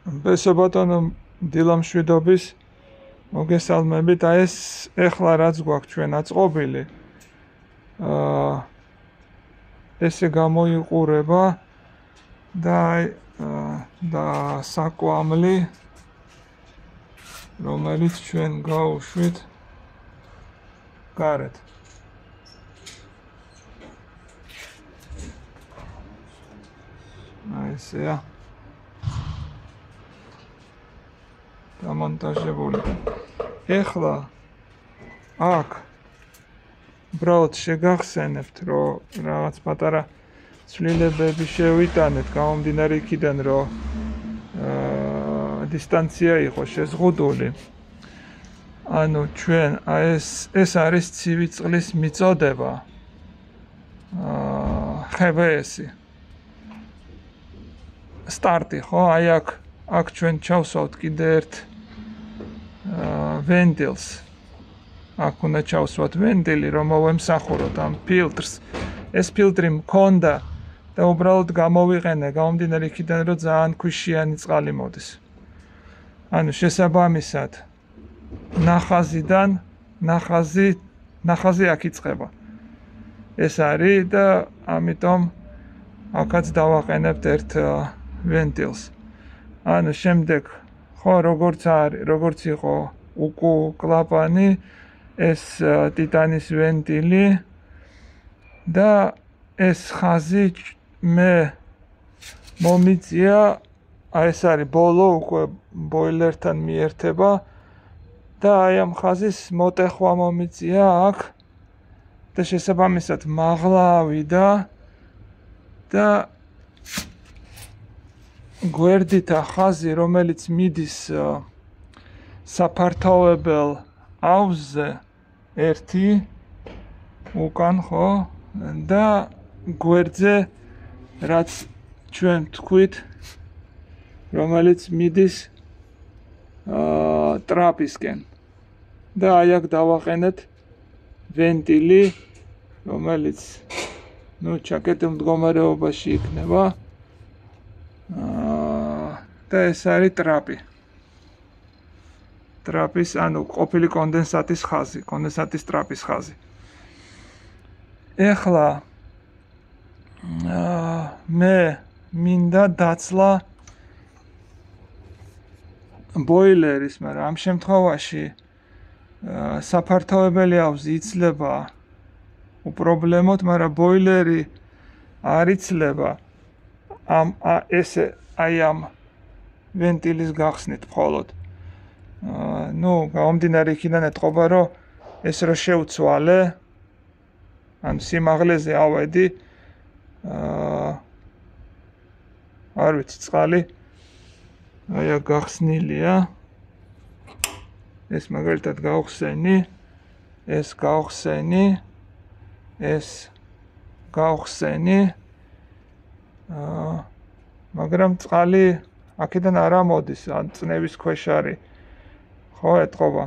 ბესობატონო დილამშვიდობის მოგესალმებით. აი ეს ეხლა რაც გვაქვს ჩვენ აწყობილი, ესე გამოიყურება და საკვამლი, რომელიც ჩვენ გავუშვით გარეთ. აი ესეა. დამონტაჟებული. ეხლა აქ უბრალოდ შეგახსენებთ, რომ რაღაც პატარა ცვლილებები შევიტანეთ, გამომდინარე იქიდან, რომ დისტანცია იყოს შეზღუდული. ანუ ჩვენ ეს არის ცივი წყლის მიწოდება. ხბს-ი. სტარტი, ხო? აი აქ ჩვენ ჩავსვავთ კიდე ერთ ვენტილს. აქ უნდა ჩავსვათ ვენტილი, რომ მოვემსახუროთ ამ ფილტრს. ეს ფილტრი მქონდა და უბრალოდ გამოვიყენე, გამომდინარე იქიდან, რომ ძალიან ქვიშიანი წყალი მოდის. ანუ შესაბამისად ნახაზიდან ნახაზი აქ იწყება. ეს არის და ამიტომ აქაც დავაყენებთ ერთ ვენტილს. ანუ შემდეგ ხო როგორც იყო უკუ კლაპანი, ეს ტიტანის ვენტილი და ეს ხაზი მე მომიწია, აი ეს არის ბოლო უკვე ბოილერთან მიერთება და აი ამ ხაზის მოტეხვა მომიწია აქ და შესაბამისად მაღლა ავიდა და გვერდითა ხაზი, რომელიც მიდის საფართოვებელ აუზზე ერთი უკან, ხო? და გვერდზე რაც ჩვენ თქვით, რომელიც მიდის ტრაპისკენ. და აი აქ დავაყენეთ ვენტილი, რომელიც ჩაკეტილ მდგომარეობაში იქნება. და ეს არის ტრაპი. ტრაპის, ანუ ყოფილი კონდენსატის ხაზი, კონდენსატის ტრაპის ხაზი. ეხლა მე მინდა დაცლა ბოილერის, მაგრამ ამ შემთხვევაში საფართოვებელი აუზი იცლება უპრობლემოდ, მაგრამ ბოილერი არ იცლება აი ამ ვენტილის გახსნით მხოლოდ. გამომდინარე იქიდან ეტყობა, რომ ეს რო შევცვალე, ან სიმაღლეზე ავედი, არ ვიცი, წყალი აი აქ გახსნილია. ეს მაგალითად გავხსენი, ეს გავხსენი, ეს გავხსენი. მაგრამ წყალი აქედან არ ამოდის, ან წნევის ქვეშ არის. ხო, ეტყობა.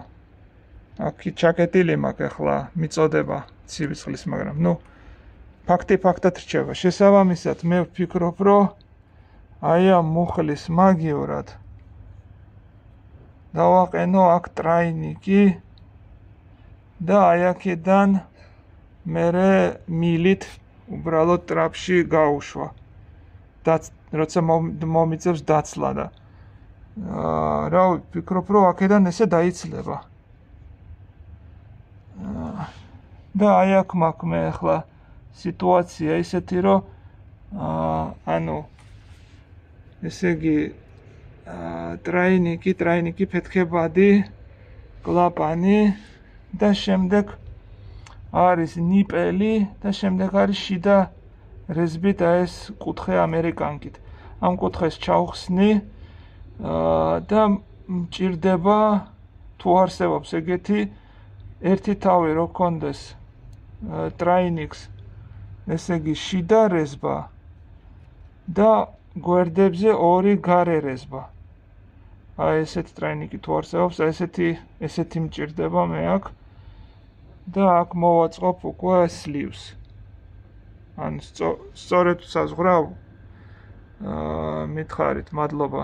აქ ჩაკეტილი მაქვს ახლა მიწოდება ცივი წყლის, მაგრამ ფაქტი ფაქტად რჩება. შესაბამისად მე ვფიქრობ, რომ აი ამ მუხლის მაგივრად დავაყენო აქ ტრაინიკი და აი აქედან მერე მილით უბრალოდ ტრაპში გაუშვა. როცა მომიწევს დაცლა და რა ვფიქრობ, რომ აქედან ესე დაიცლება. და აი აქ მაქვს მე ახლა სიტუაცია ისეთი, რომ ანუ ესე იგი ტრაინიკი, ფეთქებადი, კლაპანი და შემდეგ არის ნიპელი და შემდეგ არის შიდა რეზბით ეს კუთხე ამერიკანკით. ამ კუთხეს ჩავხსნი და მჭირდება თუ არსებობს ეგეთი ერთი თავი რო კონდეს ტრაინიკს, ესე იგი შიდა რეზბა და გვერდებზე ორი გარე რეზბა. აი ესეთი ტრაინიკი თუ არსებობს, ესეთი მჭირდება მე აქ და აქ მოვაწყობ უკვე სლივს. ან სწორედ საზღვრა მითხარით, მადლობა.